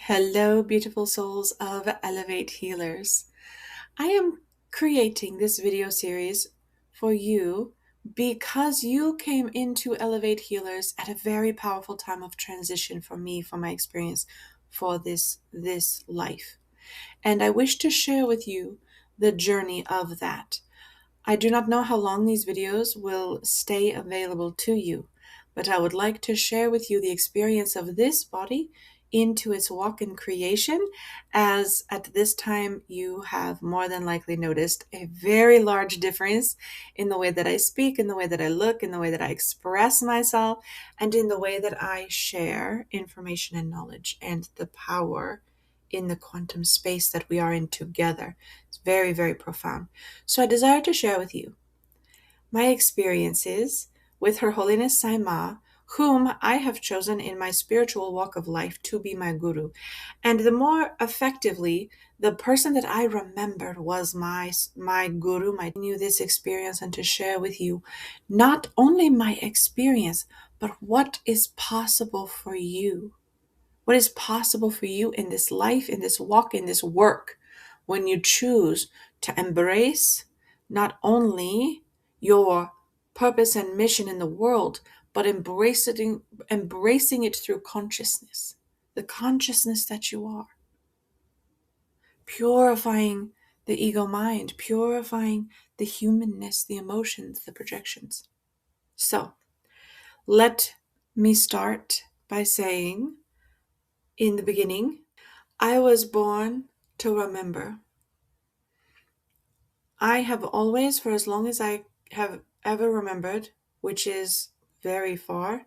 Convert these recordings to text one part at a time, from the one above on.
Hello, beautiful souls of Elevate Healers. I am creating this video series for you because you came into Elevate Healers at a very powerful time of transition for me, for my experience, for this life. And I wish to share with you the journey of that. I do not know how long these videos will stay available to you, but I would like to share with you the experience of this body into its walk in creation, as at this time you have more than likely noticed a very large difference in the way that I speak, in the way that I look, in the way that I express myself, and in the way that I share information and knowledge and the power in the quantum space that we are in together. It's very, very profound. So I desire to share with you my experiences with Her Holiness Sai Ma, whom I have chosen in my spiritual walk of life to be my guru. And the more effectively, the person that I remembered was my guru. I knew this experience and to share with you not only my experience, but what is possible for you. What is possible for you in this life, in this walk, in this work, when you choose to embrace not only your purpose and mission in the world, but embracing it through consciousness, the consciousness that you are, purifying the ego mind, purifying the humanness, the emotions, the projections. So let me start by saying, in the beginning, I was born to remember. I have always, for as long as I have ever remembered, which is very far,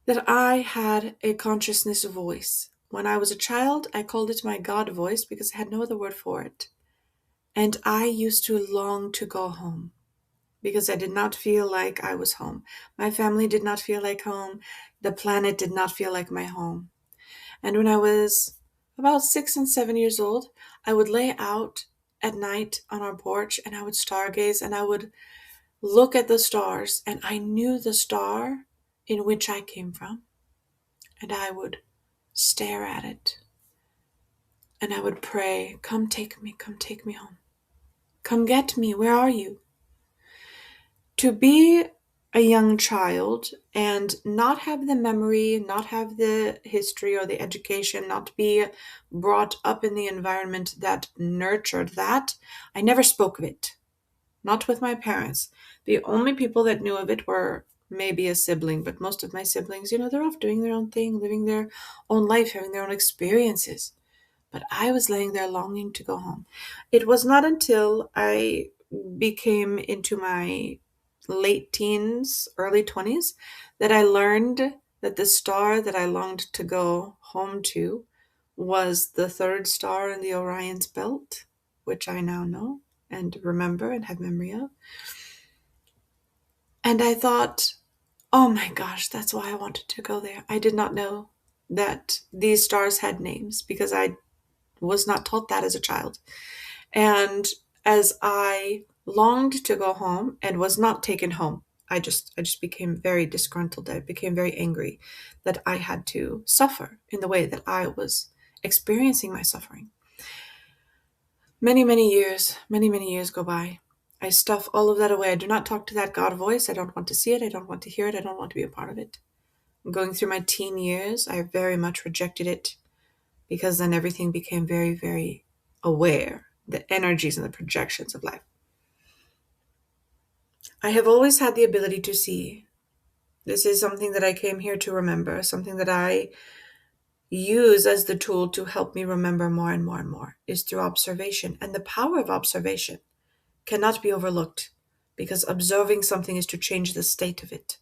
that I had a consciousness voice. When I was a child, I called it my God voice because I had no other word for it. And I used to long to go home because I did not feel like I was home. My family did not feel like home. The planet did not feel like my home. And when I was about 6 and 7 years old, I would lay out at night on our porch and I would stargaze and I would look at the stars, and I knew the star in which I came from, and I would stare at it and I would pray, come take me home. Come get me, where are you? To be a young child and not have the memory, not have the history or the education, not be brought up in the environment that nurtured that, I never spoke of it. Not with my parents. The only people that knew of it were maybe a sibling, but most of my siblings, they're off doing their own thing, living their own life, having their own experiences. But I was laying there longing to go home. It was not until I became into my late teens, early 20s, that I learned that the star that I longed to go home to was the third star in the Orion's belt, which I now know and remember and have memory of. And I thought, oh my gosh, that's why I wanted to go there. I did not know that these stars had names because I was not taught that as a child. And as I longed to go home and was not taken home, I just became very disgruntled. I became very angry that I had to suffer in the way that I was experiencing my suffering. Many, many years go by. I stuff all of that away. I do not talk to that God voice. I don't want to see it. I don't want to hear it. I don't want to be a part of it. Going through my teen years, I very much rejected it because then everything became very, very aware, the energies and the projections of life. I have always had the ability to see. This is something that I came here to remember, something that I use as the tool to help me remember more and more and more, is through observation. And the power of observation cannot be overlooked because observing something is to change the state of it.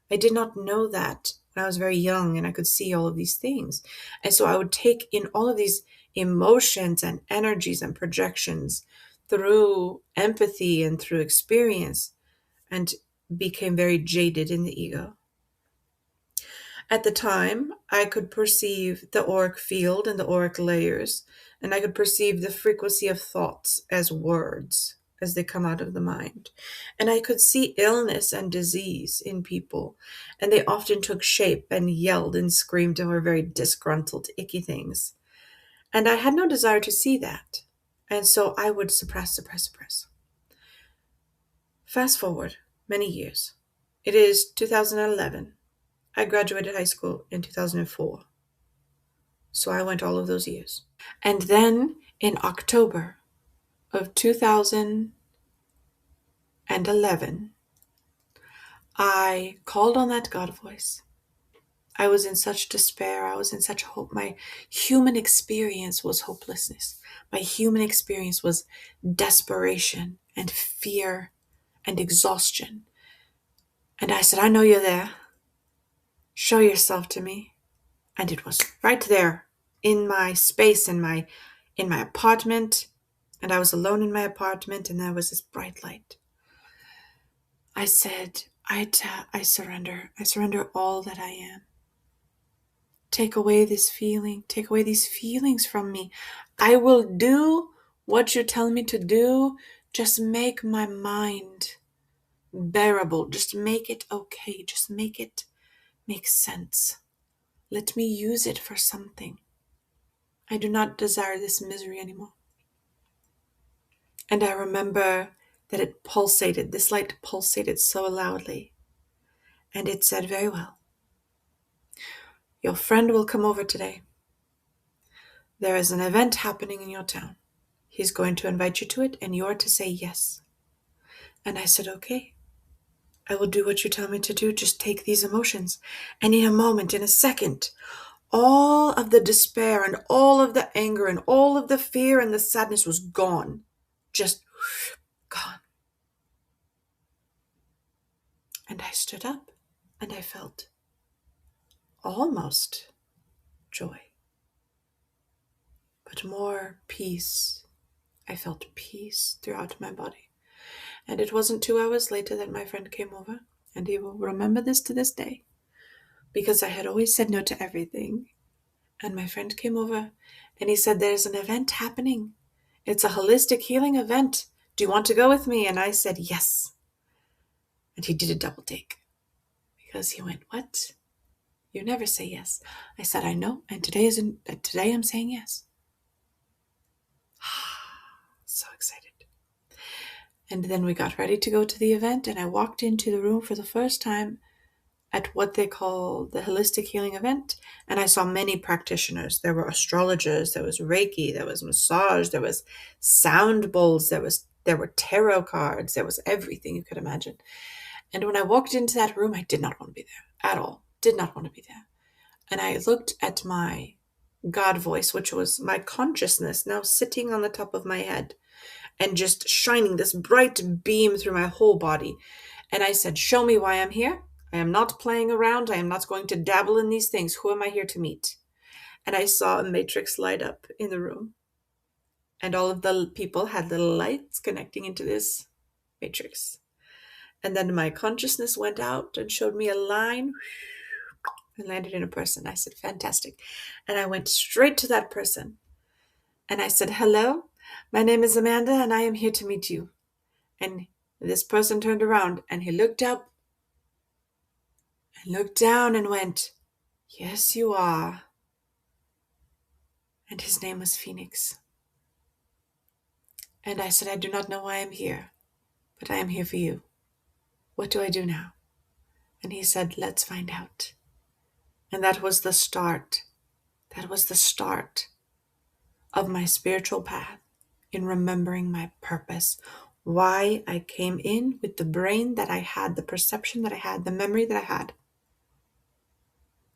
I did not know that when I was very young and I could see all of these things. And so I would take in all of these emotions and energies and projections through empathy and through experience and became very jaded in the ego. At the time, I could perceive the auric field and the auric layers, and I could perceive the frequency of thoughts as words, as they come out of the mind. And I could see illness and disease in people. And they often took shape and yelled and screamed and were very disgruntled, icky things. And I had no desire to see that. And so I would suppress. Fast forward many years. It is 2011. I graduated high school in 2004. So I went all of those years. And then in October of 2011, I called on that God voice. I was in such despair. I was in such hope. My human experience was hopelessness. My human experience was desperation and fear and exhaustion. And I said, I know you're there. Show yourself to me. And it was right there in my space, in my apartment. And I was alone in my apartment, and there was this bright light. I said, I surrender. I surrender all that I am. Take away this feeling. Take away these feelings from me. I will do what you tell me to do. Just make my mind bearable. Just make it okay. Just make it make sense. Let me use it for something. I do not desire this misery anymore. And I remember that it pulsated. This light pulsated so loudly. And it said, very well. Your friend will come over today. There is an event happening in your town. He's going to invite you to it, and you're to say yes. And I said, okay, I will do what you tell me to do. Just take these emotions. And in a moment, in a second, all of the despair and all of the anger and all of the fear and the sadness was gone. Just gone. And I stood up and I felt almost joy, but more peace. I felt peace throughout my body. And it wasn't 2 hours later that my friend came over, and he will remember this to this day, because I had always said no to everything. And my friend came over and he said, there's an event happening. It's a holistic healing event. Do you want to go with me? And I said, yes. And he did a double take because he went, what? You never say yes. I said, I know. And today I'm saying yes. So excited. And then we got ready to go to the event, and I walked into the room for the first time at what they call the holistic healing event. And I saw many practitioners. There were astrologers, there was Reiki, there was massage, there was sound bowls, there were tarot cards, there was everything you could imagine. And when I walked into that room, I did not want to be there at all. Did not want to be there. And I looked at my God voice, which was my consciousness now sitting on the top of my head and just shining this bright beam through my whole body. And I said, show me why I'm here. I am not playing around. I am not going to dabble in these things. Who am I here to meet? And I saw a matrix light up in the room. And all of the people had little lights connecting into this matrix. And then my consciousness went out and showed me a line and landed in a person. I said, fantastic. And I went straight to that person. And I said, hello, my name is Amanda, and I am here to meet you. And this person turned around and he looked up and looked down and went, yes, you are. And his name was Phoenix. And I said, I do not know why I'm here, but I am here for you. What do I do now? And he said, let's find out. And that was the start. That was the start of my spiritual path in remembering my purpose, why I came in with the brain that I had, the perception that I had, the memory that I had.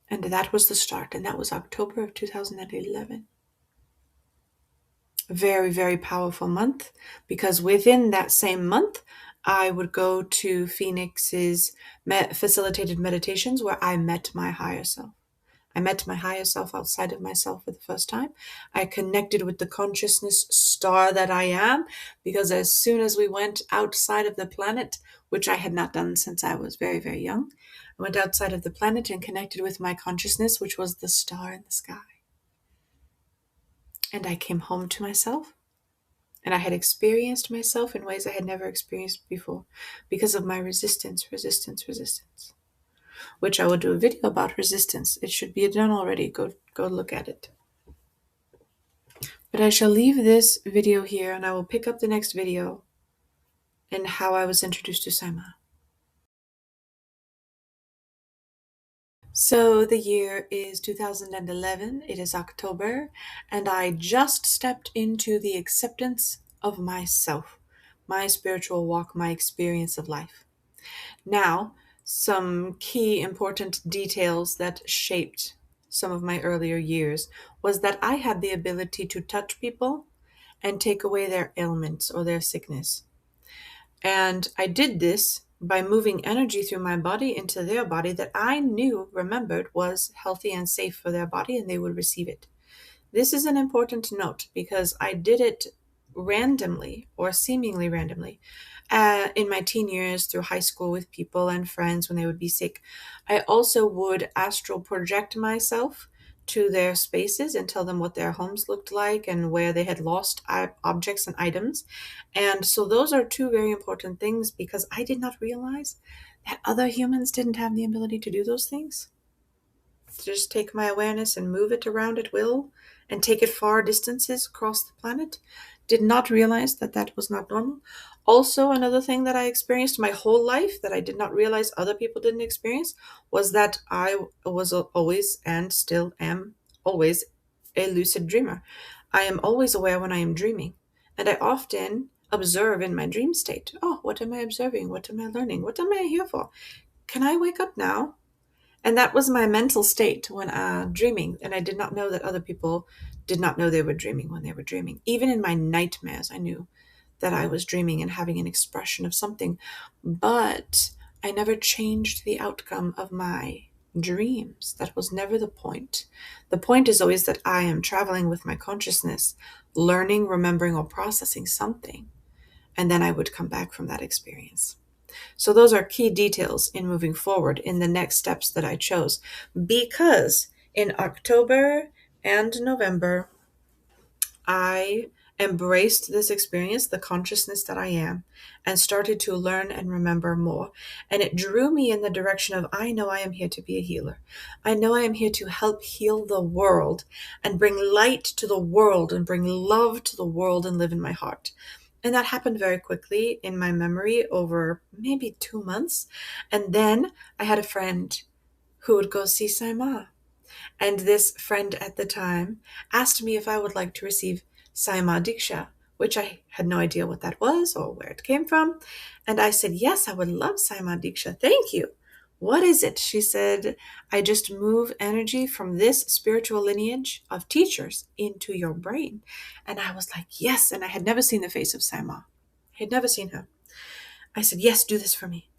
And that was the start. And that was October of 2011. A very, very powerful month, because within that same month, I would go to Phoenix's facilitated meditations where I met my higher self. I met my higher self outside of myself for the first time. I connected with the consciousness star that I am, because as soon as we went outside of the planet, which I had not done since I was very, very young, I went outside of the planet and connected with my consciousness, which was the star in the sky. And I came home to myself. And I had experienced myself in ways I had never experienced before because of my resistance, which I will do a video about resistance. It should be done already. Go look at it. But I shall leave this video here and I will pick up the next video in how I was introduced to Sai Ma. So the year is 2011, it is October, and I just stepped into the acceptance of myself, my spiritual walk, my experience of life. Now, some key important details that shaped some of my earlier years was that I had the ability to touch people and take away their ailments or their sickness. And I did this by moving energy through my body into their body that I remembered was healthy and safe for their body, and they would receive it. This is an important note because I did it randomly or seemingly randomly in my teen years through high school with people and friends when they would be sick. I also would astral project myself to their spaces and tell them what their homes looked like and where they had lost objects and items. And so those are two very important things because I did not realize that other humans didn't have the ability to do those things. To just take my awareness and move it around at will and take it far distances across the planet. Did not realize that that was not normal. Also, another thing that I experienced my whole life that I did not realize other people didn't experience was that I was always and still am always a lucid dreamer. I am always aware when I am dreaming, and I often observe in my dream state. Oh, what am I observing? What am I learning? What am I here for? Can I wake up now? And that was my mental state when dreaming. And I did not know that other people did not know they were dreaming when they were dreaming. Even in my nightmares, I knew that I was dreaming and having an expression of something. But I never changed the outcome of my dreams. That was never the point. The point is always that I am traveling with my consciousness, learning, remembering, or processing something. And then I would come back from that experience. So those are key details in moving forward in the next steps that I chose, because in October and November, I embraced this experience, the consciousness that I am, and started to learn and remember more. And it drew me in the direction of, I know I am here to be a healer. I know I am here to help heal the world and bring light to the world and bring love to the world and live in my heart. And that happened very quickly in my memory over maybe 2 months. And then I had a friend who would go see Sai Ma. And this friend at the time asked me if I would like to receive Sai Maa Diksha, which I had no idea what that was or where it came from. And I said, yes, I would love Sai Maa Diksha. Thank you. What is it? She said, I just move energy from this spiritual lineage of teachers into your brain. And I was like, yes. And I had never seen the face of Sai Ma. I had never seen her. I said, yes, do this for me.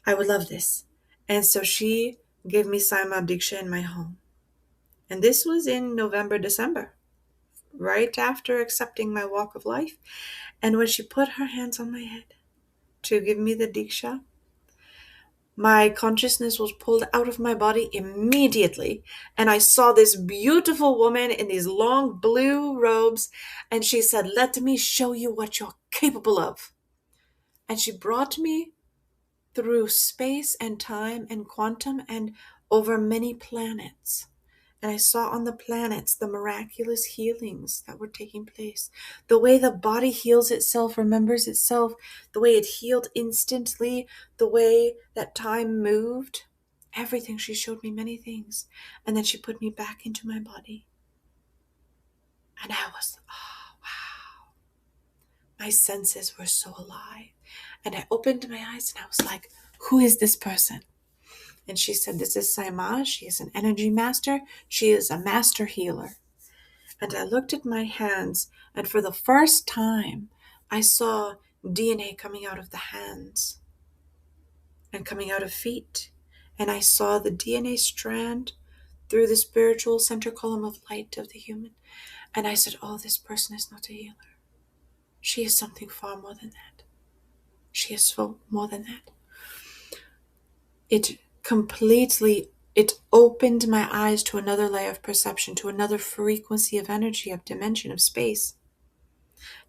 I would love this. And so she gave me Sai Maa Diksha in my home. And this was in November, December, right after accepting my walk of life. And when she put her hands on my head to give me the Diksha, my consciousness was pulled out of my body immediately. And I saw this beautiful woman in these long blue robes. And she said, let me show you what you're capable of. And she brought me through space and time and quantum and over many planets. And I saw on the planets the miraculous healings that were taking place. The way the body heals itself, remembers itself, the way it healed instantly, the way that time moved. Everything. She showed me many things. And then she put me back into my body. And I was, oh, wow. My senses were so alive. And I opened my eyes and I was like, who is this person? And she said, this is Sai Ma. She is an energy master. She is a master healer. And I looked at my hands, and for the first time, I saw DNA coming out of the hands and coming out of feet. And I saw the DNA strand through the spiritual center column of light of the human. And I said, oh, this person is not a healer. She is something far more than that. She is so more than that. It opened my eyes to another layer of perception, to another frequency of energy, of dimension, of space.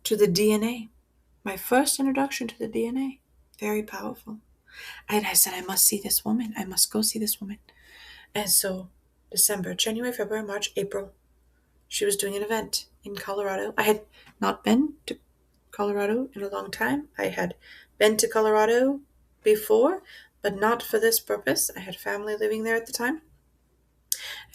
to the DNA. My first introduction to the DNA. Very powerful. And I said, I must see this woman. I must go see this woman. And so December, January, February, March, April, she was doing an event in Colorado. I had not been to Colorado in a long time. I had been to Colorado before, but not for this purpose. I had family living there at the time.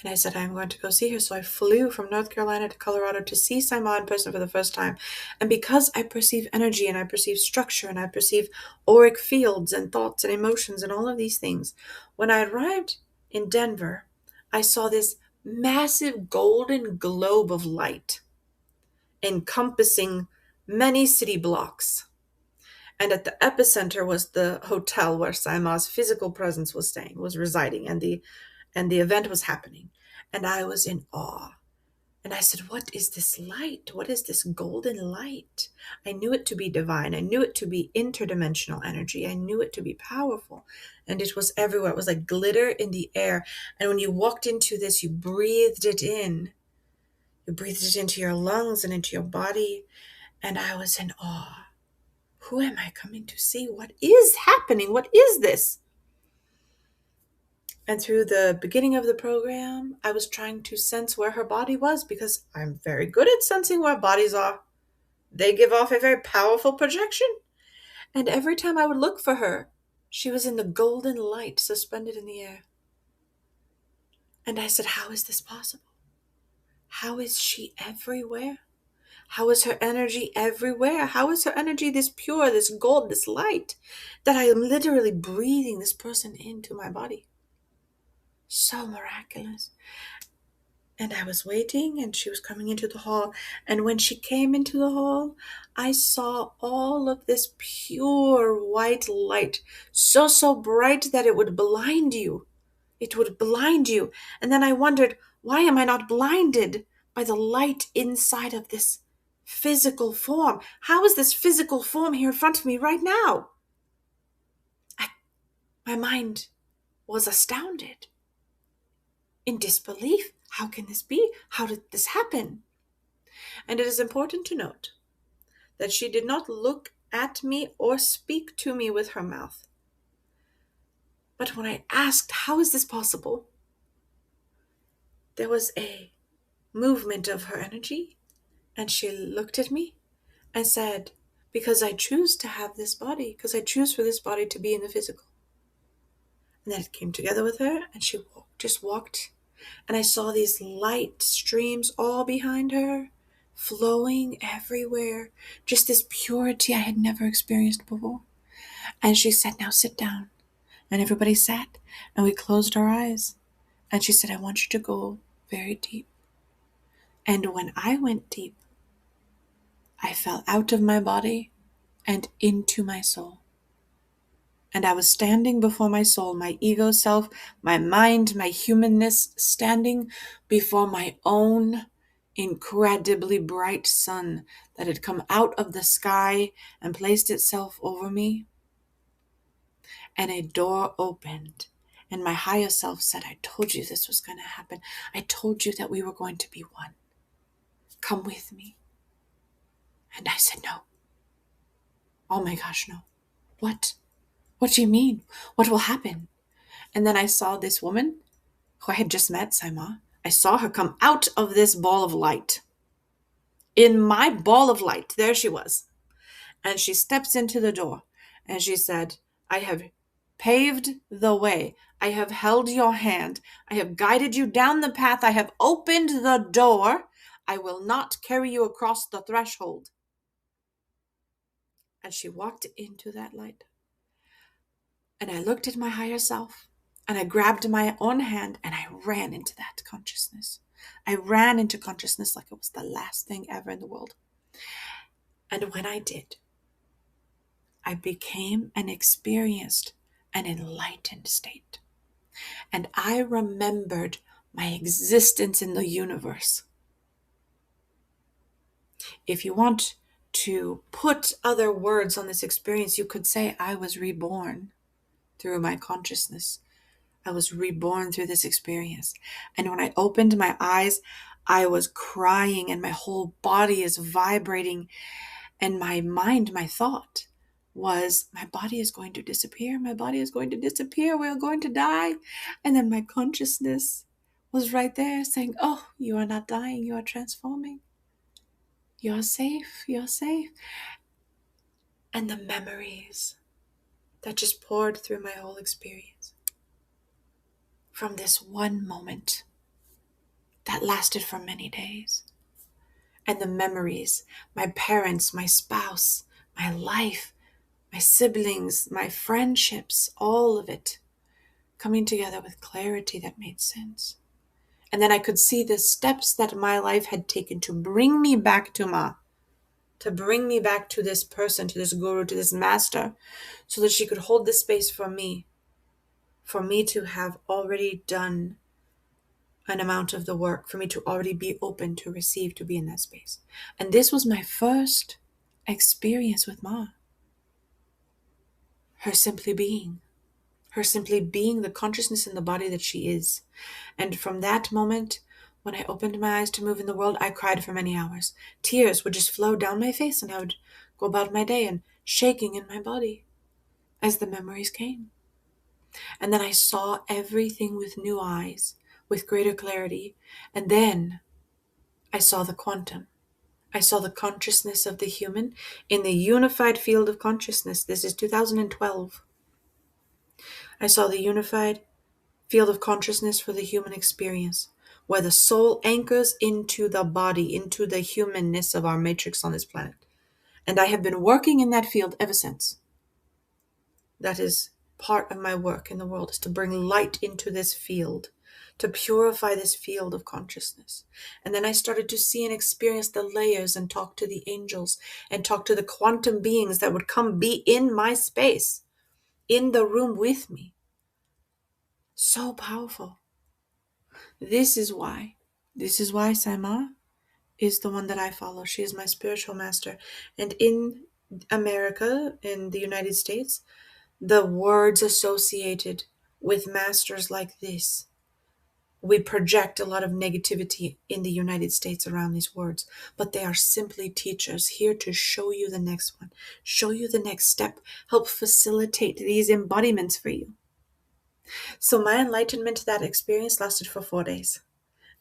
And I said, I'm going to go see her. So I flew from North Carolina to Colorado to see Sai Ma in person for the first time. And because I perceive energy and I perceive structure and I perceive auric fields and thoughts and emotions and all of these things, when I arrived in Denver, I saw this massive golden globe of light encompassing many city blocks. And at the epicenter was the hotel where Sai Ma's physical presence was residing, and the event was happening. And I was in awe. And I said, what is this light? What is this golden light? I knew it to be divine. I knew it to be interdimensional energy. I knew it to be powerful. And it was everywhere. It was like glitter in the air. And when you walked into this, you breathed it in. You breathed it into your lungs and into your body. And I was in awe. Who am I coming to see? What is happening? What is this? And through the beginning of the program, I was trying to sense where her body was because I'm very good at sensing where bodies are. They give off a very powerful projection. And every time I would look for her, she was in the golden light suspended in the air. And I said, how is this possible? How is she everywhere? How is her energy everywhere? How is her energy this pure, this gold, this light, that I am literally breathing this person into my body? So miraculous. And I was waiting, and she was coming into the hall. And when she came into the hall, I saw all of this pure white light, so bright that it would blind you. It would blind you. And then I wondered, why am I not blinded by the light inside of this physical form? How is this physical form here in front of me right now? My mind was astounded, in disbelief. How can this be? How did this happen? And it is important to note that she did not look at me or speak to me with her mouth. But when I asked, how is this possible? There was a movement of her energy, and she looked at me and said, because I choose to have this body, because I choose for this body to be in the physical. And then it came together with her, and she just walked. And I saw these light streams all behind her, flowing everywhere. Just this purity I had never experienced before. And she said, now sit down. And everybody sat, and we closed our eyes. And she said, I want you to go very deep. And when I went deep, I fell out of my body and into my soul. And I was standing before my soul, my ego self, my mind, my humanness, standing before my own incredibly bright sun that had come out of the sky and placed itself over me. And a door opened, and my higher self said, I told you this was going to happen. I told you that we were going to be one. Come with me. And I said, no. Oh my gosh, no. What? What do you mean? What will happen? And then I saw this woman who I had just met, Sai Ma. I saw her come out of this ball of light. In my ball of light, there she was. And she steps into the door and she said, I have paved the way. I have held your hand. I have guided you down the path. I have opened the door. I will not carry you across the threshold. And she walked into that light. And I looked at my higher self, and I grabbed my own hand, and I ran into that consciousness. I ran into consciousness like it was the last thing ever in the world. And when I did, I became and experienced an enlightened state. And I remembered my existence in the universe. If you want to put other words on this experience, you could say I was reborn through my consciousness. I was reborn through this experience. And when I opened my eyes, I was crying and my whole body is vibrating. And my mind, my thought was, my body is going to disappear. My body is going to disappear. We're going to die. And then my consciousness was right there saying, oh, you are not dying. You are transforming. You're safe. You're safe. And the memories that just poured through my whole experience from this one moment that lasted for many days. And the memories, my parents, my spouse, my life, my siblings, my friendships, all of it coming together with clarity that made sense. And then I could see the steps that my life had taken to bring me back to Ma, to bring me back to this person, to this guru, to this master, so that she could hold this space for me to have already done an amount of the work, for me to already be open to receive, to be in that space. And this was my first experience with Ma. Her simply being the consciousness in the body that she is. And from that moment, when I opened my eyes to move in the world, I cried for many hours. Tears would just flow down my face, and I would go about my day and shaking in my body as the memories came. And then I saw everything with new eyes, with greater clarity. And then I saw the quantum. I saw the consciousness of the human in the unified field of consciousness. This is 2012. I saw the unified field of consciousness for the human experience, where the soul anchors into the body, into the humanness of our matrix on this planet. And I have been working in that field ever since. That is part of my work in the world, is to bring light into this field, to purify this field of consciousness. And then I started to see and experience the layers and talk to the angels and talk to the quantum beings that would come be in my space, in the room with me. So powerful. This is why Sai Ma is the one that I follow. She is my spiritual master. And in America, in the United States, the words associated with masters like this, we project a lot of negativity in the United States around these words, but they are simply teachers here to show you the next one, show you the next step, help facilitate these embodiments for you. So my enlightenment, that experience lasted for 4 days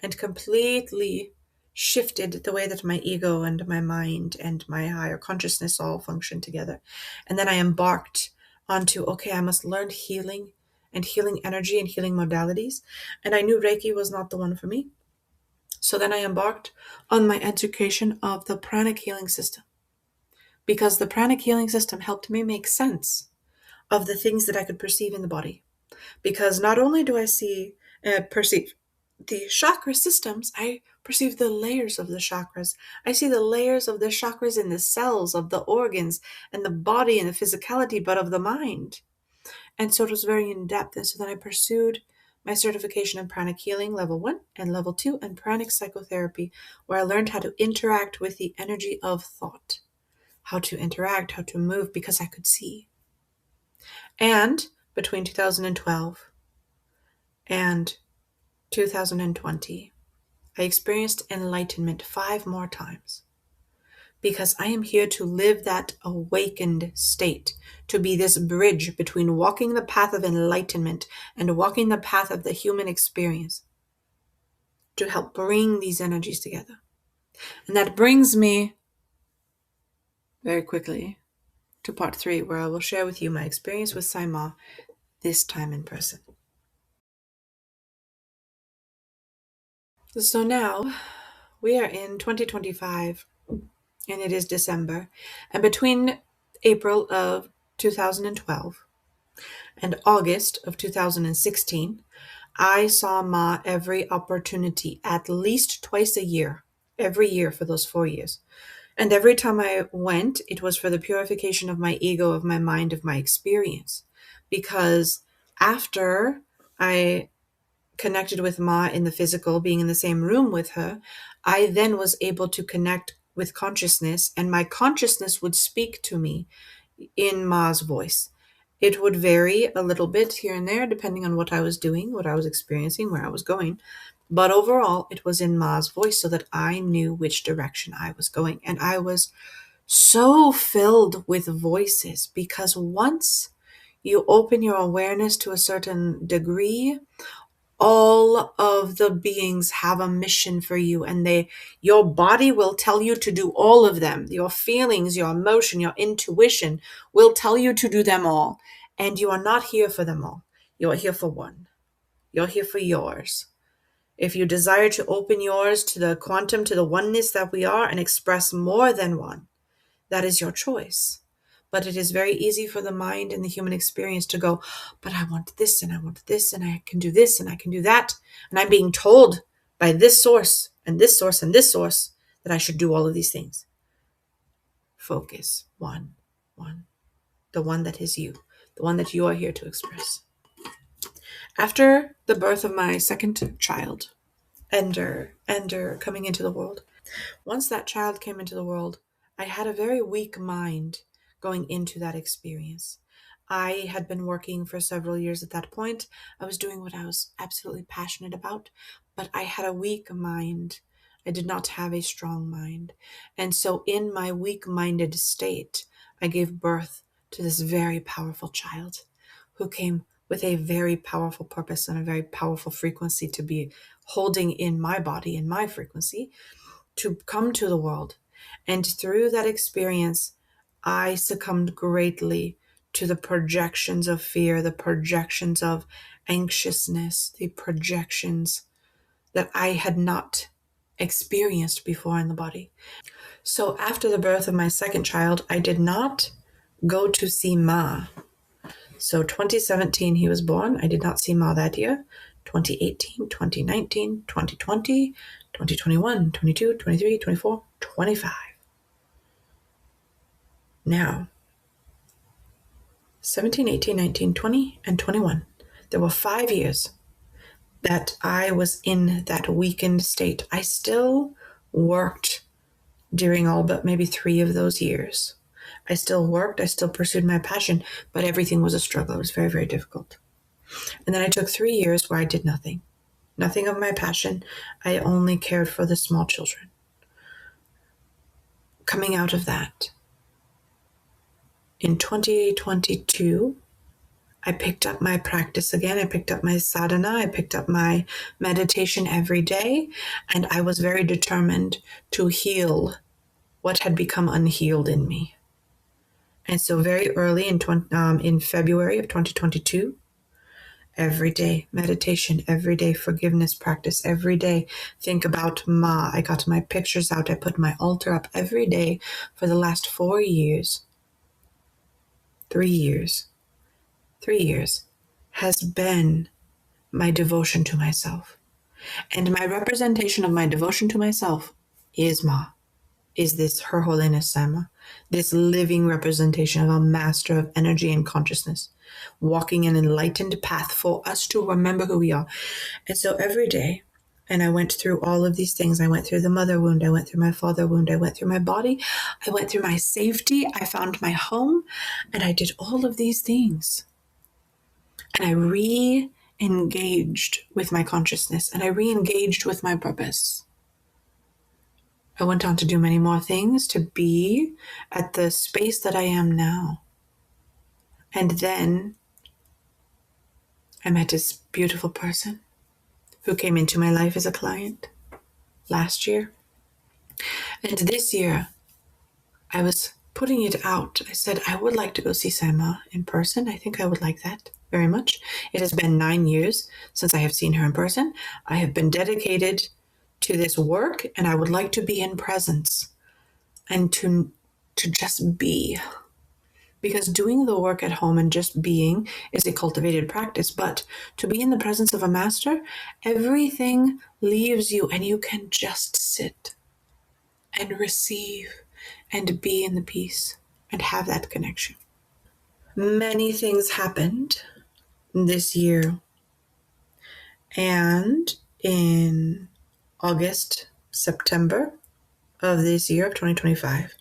and completely shifted the way that my ego and my mind and my higher consciousness all function together. And then I embarked onto, okay, I must learn healing and healing energy and healing modalities. And I knew Reiki was not the one for me. So then I embarked on my education of the pranic healing system, because the pranic healing system helped me make sense of the things that I could perceive in the body. Because not only do I perceive the chakra systems, I perceive the layers of the chakras. I see the layers of the chakras in the cells of the organs and the body and the physicality, but of the mind. And so it was very in depth. And so then I pursued my certification in pranic healing, level 1 and level 2, and pranic psychotherapy, where I learned how to interact with the energy of thought, how to interact, how to move, because I could see. And between 2012 and 2020, I experienced enlightenment 5 more times, because I am here to live that awakened state, to be this bridge between walking the path of enlightenment and walking the path of the human experience, to help bring these energies together. And that brings me very quickly to part 3, where I will share with you my experience with Sai Ma, this time in person. So now we are in 2025, and it is December. And between April of 2012 and August of 2016, I saw Ma every opportunity, at least twice a year, every year for those 4 years. And every time I went, it was for the purification of my ego, of my mind, of my experience. Because after I connected with Ma in the physical, being in the same room with her, I then was able to connect with consciousness, and my consciousness would speak to me in Ma's voice. It would vary a little bit here and there, depending on what I was doing, what I was experiencing, where I was going. But overall, it was in Ma's voice so that I knew which direction I was going. And I was so filled with voices because once you open your awareness to a certain degree, all of the beings have a mission for you, and your body will tell you to do all of them. Your feelings, your emotion, your intuition will tell you to do them all. And you are not here for them all. You are here for one. You're here for yours. If you desire to open yours to the quantum, to the oneness that we are, and express more than one, that is your choice. But it is very easy for the mind and the human experience to go, but I want this, and I want this, and I can do this, and I can do that. And I'm being told by this source, and this source, and this source, that I should do all of these things. Focus. One. The one that is you. The one that you are here to express. After the birth of my second child, Ender coming into the world, once that child came into the world, I had a very weak mind going into that experience. I had been working for several years at that point. I was doing what I was absolutely passionate about, but I had a weak mind. I did not have a strong mind. And so in my weak-minded state, I gave birth to this very powerful child who came with a very powerful purpose and a very powerful frequency to be holding in my body, in my frequency, to come to the world. And through that experience, I succumbed greatly to the projections of fear, the projections of anxiousness, the projections that I had not experienced before in the body. So after the birth of my second child, I did not go to see Ma. So 2017, he was born. I did not see Ma that year. 2018, 2019, 2020, 2021, 22, 23, 24, 25. Now, 17, 18, 19, 20, and 21. There were 5 years that I was in that weakened state. I still worked during all but maybe 3 of those years. I still worked, I still pursued my passion, but everything was a struggle. It was very, very difficult. And then I took 3 years where I did nothing. Nothing of my passion. I only cared for the small children. Coming out of that, in 2022, I picked up my practice again. I picked up my sadhana. I picked up my meditation every day. And I was very determined to heal what had become unhealed in me. And so very early in February of 2022, every day meditation, every day forgiveness practice, every day think about Ma. I got my pictures out. I put my altar up every day for the last 4 years. 3 years. 3 years has been my devotion to myself. And my representation of my devotion to myself is Ma, is this Her Holiness Sai Ma, this living representation of a master of energy and consciousness, walking an enlightened path for us to remember who we are. And so every day, and I went through all of these things. I went through the mother wound. I went through my father wound. I went through my body. I went through my safety. I found my home. And I did all of these things. And I re-engaged with my consciousness. And I re-engaged with my purpose. I went on to do many more things to be at the space that I am now. And then I met this beautiful person who came into my life as a client last year. And this year, I was putting it out. I said, I would like to go see Sai Ma in person. I think I would like that very much. It has been 9 years since I have seen her in person. I have been dedicated to this work, and I would like to be in presence and to just be. Because doing the work at home and just being is a cultivated practice, but to be in the presence of a master, everything leaves you and you can just sit and receive and be in the peace and have that connection. Many things happened this year, and in August, September of this year of 2025,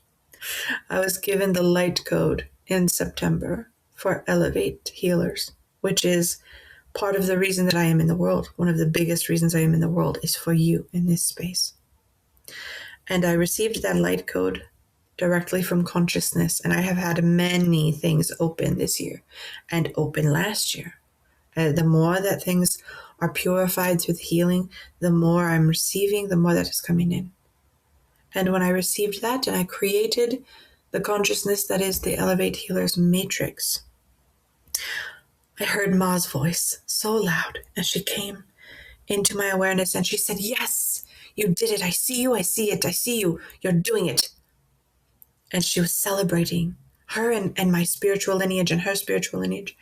I was given the light code in September for Elevate Healers, which is part of the reason that I am in the world, one of the biggest reasons I am in the world, is for you in this space. And I received that light code directly from consciousness, and I have had many things open this year and open last year. The more that things are purified through the healing, the more I'm receiving, the more that is coming in. And when I received that, and I created the consciousness that is the Elevate Healers Matrix, I heard Ma's voice so loud, and she came into my awareness and she said, "Yes, you did it. I see you. I see it. I see you. You're doing it." And she was celebrating her and my spiritual lineage and her spiritual lineage.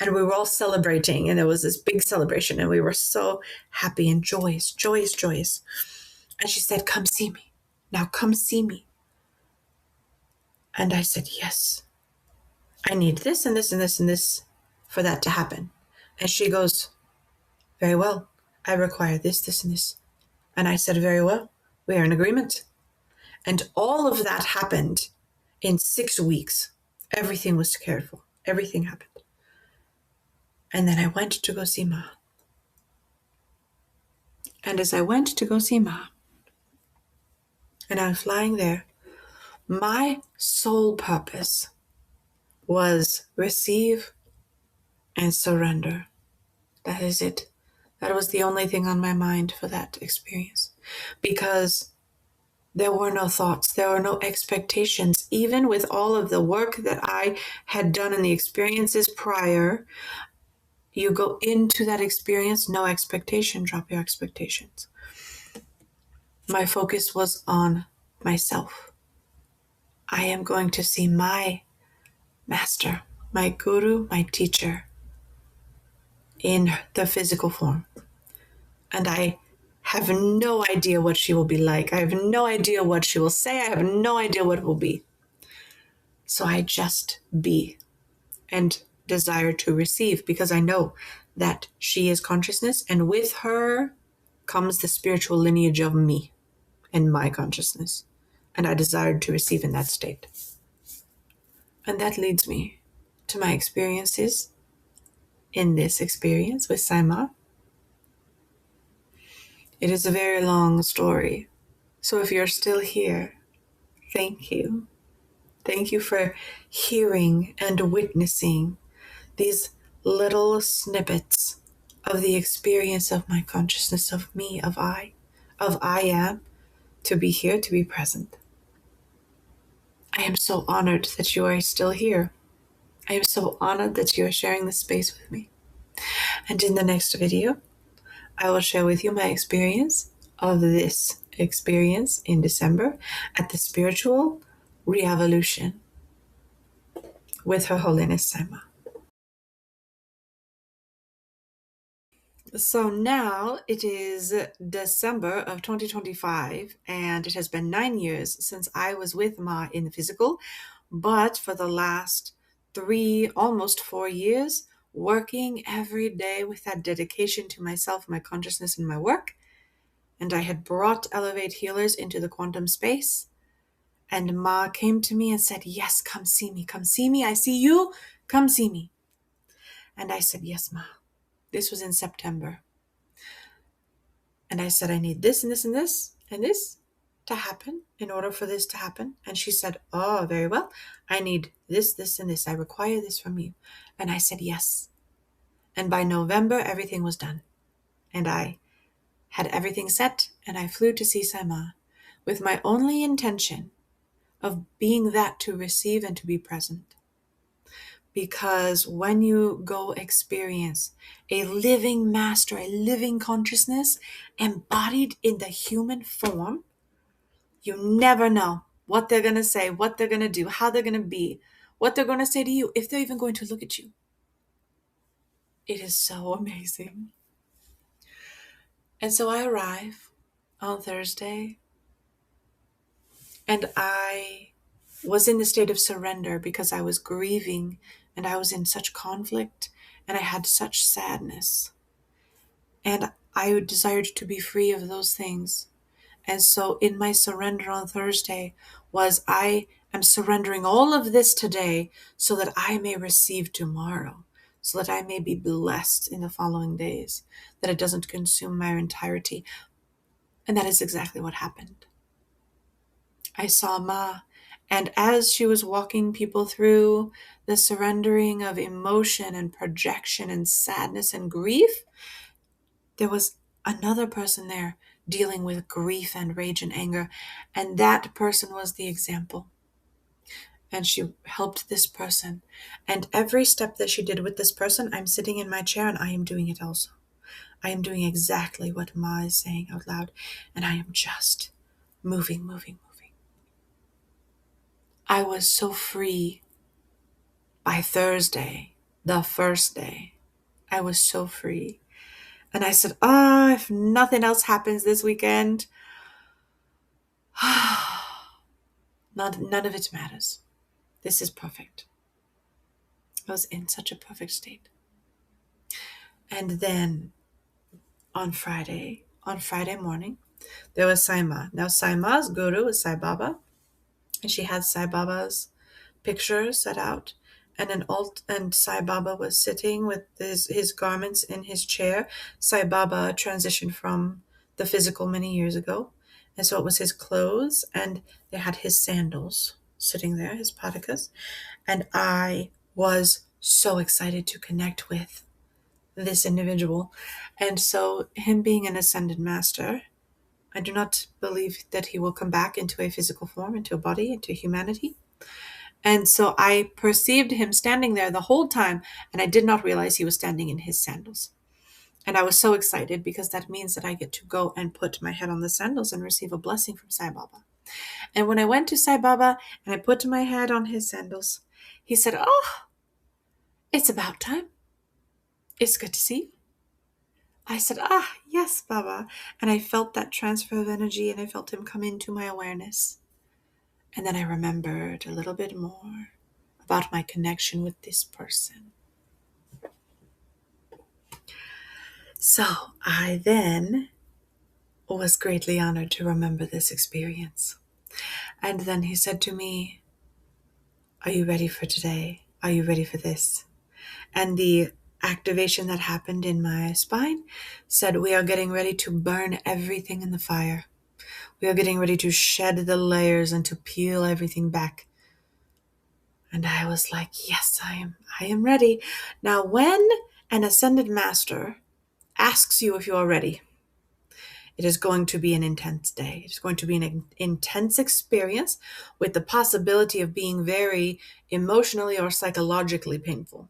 And we were all celebrating, and there was this big celebration, and we were so happy and joyous, joyous, joyous. And she said, "Come see me. Now come see me." And I said, "Yes, I need this and this and this and this for that to happen." And she goes, "Very well. I require this, this, and this." And I said, "Very well. We are in agreement." And all of that happened in 6 weeks. Everything was cared for. Everything happened. And then I went to go see Ma. And as I went to go see Ma, and I'm flying there, my sole purpose was receive and surrender. That is it. That was the only thing on my mind for that experience. Because there were no thoughts, there were no expectations. Even with all of the work that I had done in the experiences prior, you go into that experience, no expectation, drop your expectations. My focus was on myself. I am going to see my master, my guru, my teacher in the physical form. And I have no idea what she will be like. I have no idea what she will say. I have no idea what it will be. So I just be and desire to receive, because I know that she is consciousness, and with her comes the spiritual lineage of me and my consciousness. And I desired to receive in that state. And that leads me to my experiences in this experience with Sai Ma. It is a very long story. So if you're still here, thank you. Thank you for hearing and witnessing these little snippets of the experience of my consciousness, of me, of I am, to be here, to be present. I am so honored that you are still here. I am so honored that you are sharing this space with me. And in the next video, I will share with you my experience of this experience in December at the Spiritual ReEvolution with Her Holiness Sai Ma. So now it is December of 2025, and it has been 9 years since I was with Ma in the physical, but for the last 3, almost 4 years, working every day with that dedication to myself, my consciousness, and my work. And I had brought Elevate Healers into the quantum space. And Ma came to me and said, "Yes, come see me. Come see me. I see you. Come see me." And I said, "Yes, Ma." This was in September. And I said, "I need this and this and this and this to happen in order for this to happen." And she said, "Oh, very well. I need this, this, and this. I require this from you." And I said, "Yes." And by November, everything was done. And I had everything set, and I flew to see Sai Ma with my only intention of being that to receive and to be present. Because when you go experience a living master, a living consciousness embodied in the human form, you never know what they're going to say, what they're going to do, how they're going to be, what they're going to say to you, if they're even going to look at you. It is so amazing. And so I arrive on Thursday, and I was in the state of surrender because I was grieving, and I was in such conflict, and I had such sadness. And I desired to be free of those things. And so in my surrender on Thursday was, I am surrendering all of this today so that I may receive tomorrow, so that I may be blessed in the following days, that it doesn't consume my entirety. And that is exactly what happened. I saw Ma, and as she was walking people through the surrendering of emotion and projection and sadness and grief, there was another person there dealing with grief and rage and anger, and that person was the example. And she helped this person. And every step that she did with this person, I'm sitting in my chair and I am doing it also. I am doing exactly what Ma is saying out loud, and I am just moving, moving, moving. I was so free by Thursday, the first day. I was so free. And I said, if nothing else happens this weekend, none of it matters. This is perfect. I was in such a perfect state. And then on Friday morning, there was Sai Ma. Now Sai Ma's guru was Sai Baba, and she had Sai Baba's picture set out, and Sai Baba was sitting with his garments in his chair. Sai Baba transitioned from the physical many years ago, and so it was his clothes, and they had his sandals sitting there, his patakas, and I was so excited to connect with this individual. And so, him being an ascended master, I do not believe that he will come back into a physical form, into a body, into humanity. And so I perceived him standing there the whole time, and I did not realize he was standing in his sandals. And I was so excited because that means that I get to go and put my head on the sandals and receive a blessing from Sai Baba. And when I went to Sai Baba and I put my head on his sandals, he said, "Oh, it's about time. It's good to see you." I said, yes, Baba. And I felt that transfer of energy, and I felt him come into my awareness. And then I remembered a little bit more about my connection with this person. So I then was greatly honored to remember this experience. And then he said to me, "Are you ready for today? Are you ready for this?" And the activation that happened in my spine said, "We are getting ready to burn everything in the fire. We are getting ready to shed the layers and to peel everything back." And I was like, yes, I am ready. Now, when an ascended master asks you if you are ready, it is going to be an intense day. It is going to be an intense experience with the possibility of being very emotionally or psychologically painful.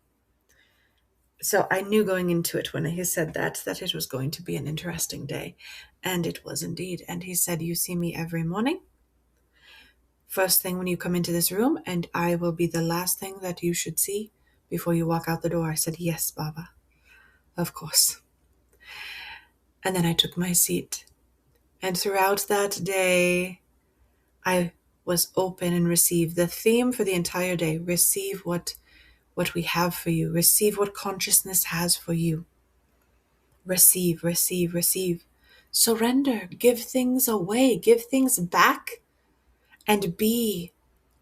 So I knew going into it when he said that it was going to be an interesting day. And it was indeed. And he said, "You see me every morning, first thing when you come into this room, and I will be the last thing that you should see before you walk out the door." I said, "Yes, Baba, of course." And then I took my seat. And throughout that day, I was open and received the theme for the entire day. Receive what we have for you. Receive what consciousness has for you. Receive, receive, receive. Surrender. Give things away. Give things back. And be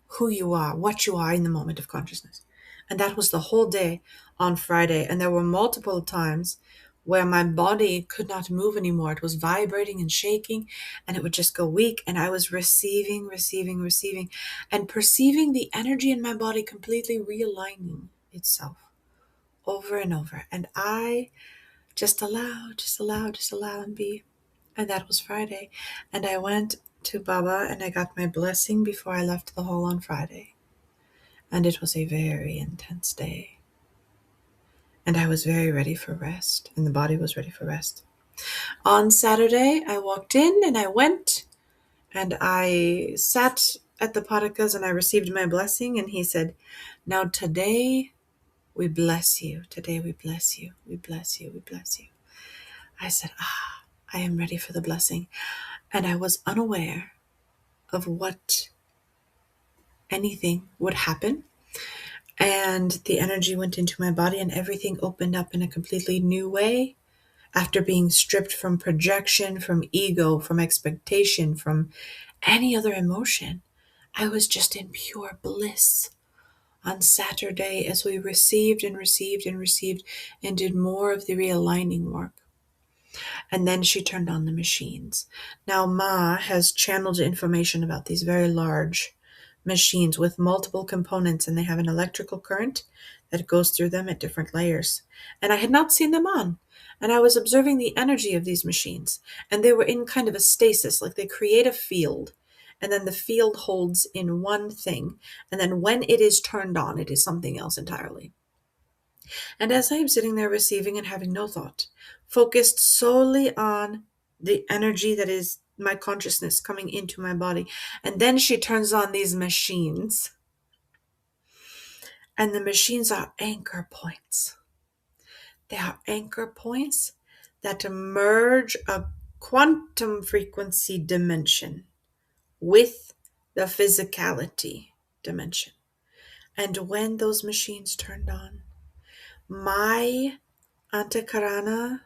who you are, what you are in the moment of consciousness. And that was the whole day on Friday. And there were multiple times where my body could not move anymore. It was vibrating and shaking, and it would just go weak. And I was receiving, receiving, receiving, and perceiving the energy in my body completely realigning itself over and over. And I just allow, and be. And that was Friday. And I went to Baba and I got my blessing before I left the hall on Friday. And it was a very intense day. And I was very ready for rest, and the body was ready for rest. On Saturday, I walked in and I went and I sat at the patakas and I received my blessing. And he said, "Now today we bless you. Today we bless you. We bless you. We bless you." I said, I am ready for the blessing. And I was unaware of what anything would happen. And the energy went into my body and everything opened up in a completely new way. After being stripped from projection, from ego, from expectation, from any other emotion, I was just in pure bliss. on Saturday as we received and received and received and did more of the realigning work. And then she turned on the machines. Now, Ma has channeled information about these very large machines with multiple components, and they have an electrical current that goes through them at different layers. And I had not seen them on. And I was observing the energy of these machines, and they were in kind of a stasis, like they create a field, and then the field holds in one thing. And then when it is turned on, it is something else entirely. And as I am sitting there receiving and having no thought, focused solely on the energy that is my consciousness coming into my body, and then she turns on these machines. And the machines are anchor points. They are anchor points that merge a quantum frequency dimension with the physicality dimension. And when those machines turned on, my Antahkarana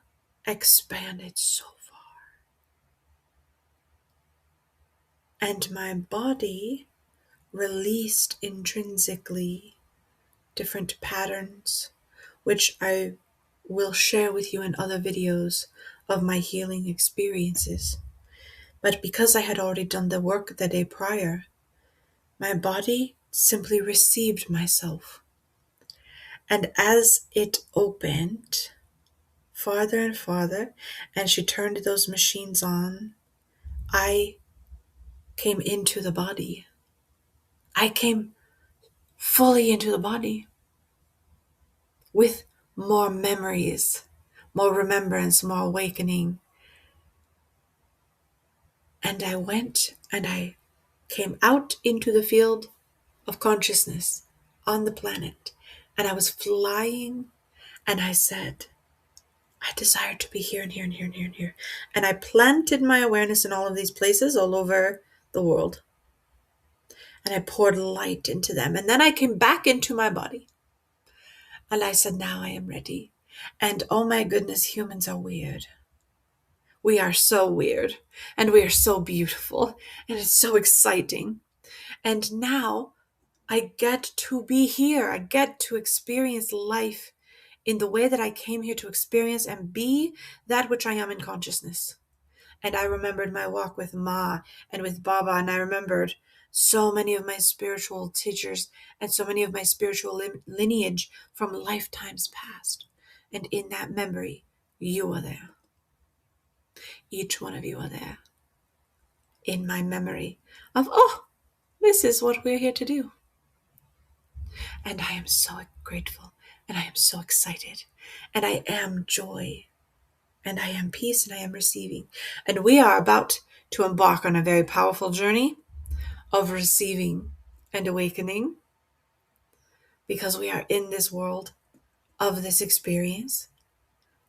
expanded so far. And my body released intrinsically different patterns, which I will share with you in other videos of my healing experiences. But because I had already done the work the day prior, my body simply received myself. And as it opened farther and farther, and she turned those machines on, I came into the body. I came fully into the body with more memories, more remembrance, more awakening. And I went and I came out into the field of consciousness on the planet. And I was flying, and I said, I desire to be here and here and here and here and here. And I planted my awareness in all of these places all over the world. And I poured light into them. And then I came back into my body. And I said, now I am ready. And oh my goodness, humans are weird. We are so weird. And we are so beautiful. And it's so exciting. And now I get to be here. I get to experience life in the way that I came here to experience and be that which I am in consciousness. And I remembered my walk with Ma and with Baba, and I remembered so many of my spiritual teachers and so many of my spiritual lineage from lifetimes past. And in that memory, you are there. Each one of you are there. In my memory of, oh, this is what we're here to do. And I am so grateful, and I am so excited, and I am joy, and I am peace, and I am receiving. And we are about to embark on a very powerful journey of receiving and awakening, because we are in this world of this experience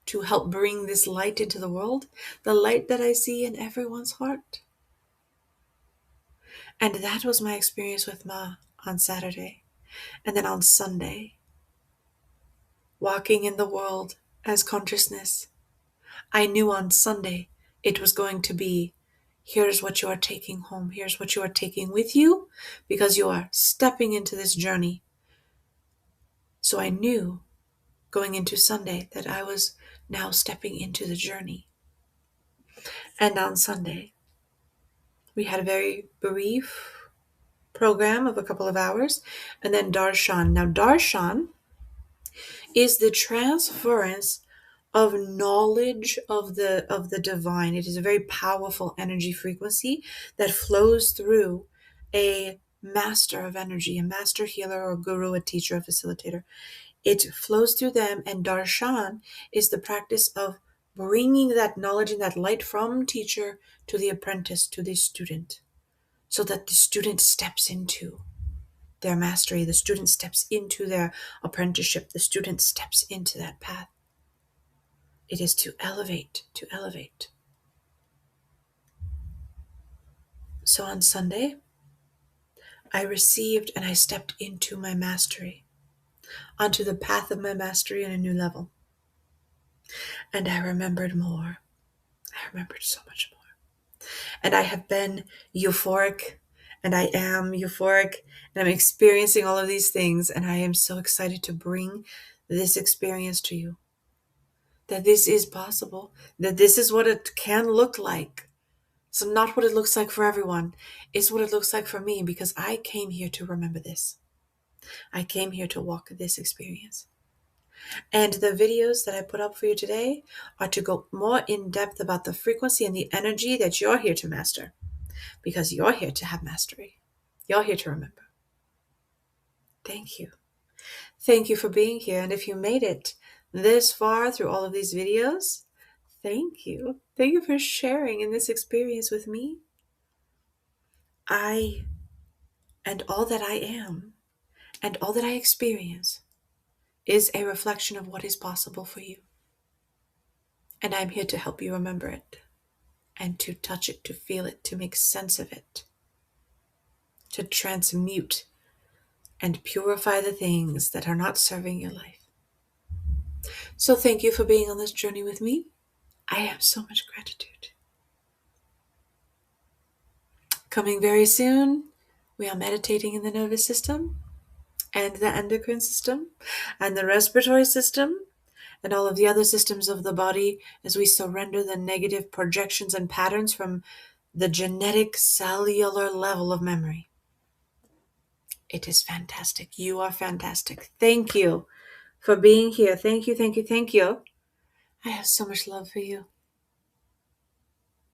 to help bring this light into the world, the light that I see in everyone's heart. And that was my experience with Ma on Saturday. And then on Sunday, walking in the world as consciousness, I knew on Sunday it was going to be, here's what you are taking home. Here's what you are taking with you, because you are stepping into this journey. So I knew going into Sunday that I was now stepping into the journey. And on Sunday, we had a very brief program of a couple of hours, and then Darshan. Now, Darshan is the transference of knowledge of the divine. It is a very powerful energy frequency that flows through a master of energy, a master healer or guru, a teacher, a facilitator. It flows through them, and darshan is the practice of bringing that knowledge and that light from teacher to the apprentice, to the student, so that the student steps into their mastery, the student steps into their apprenticeship, the student steps into that path. It is to elevate, to elevate. So on Sunday, I received and I stepped into my mastery, onto the path of my mastery in a new level. And I remembered more. I remembered so much more. And I have been euphoric and I am euphoric, and I'm experiencing all of these things, and I am so excited to bring this experience to you. That this is possible, that this is what it can look like. So, not what it looks like for everyone, it's what it looks like for me, because I came here to remember this. I came here to walk this experience. And the videos that I put up for you today are to go more in depth about the frequency and the energy that you're here to master, because you're here to have mastery. You're here to remember. Thank you. Thank you for being here. And if you made it this far through all of these videos, thank you. Thank you for sharing in this experience with me. I and all that I am and all that I experience is a reflection of what is possible for you. And I'm here to help you remember it and to touch it, to feel it, to make sense of it, to transmute and purify the things that are not serving your life. So thank you for being on this journey with me. I have so much gratitude. Coming very soon, we are meditating in the nervous system and the endocrine system and the respiratory system and all of the other systems of the body as we surrender the negative projections and patterns from the genetic cellular level of memory. It is fantastic. You are fantastic. Thank you for being here. Thank you, thank you, thank you. I have so much love for you.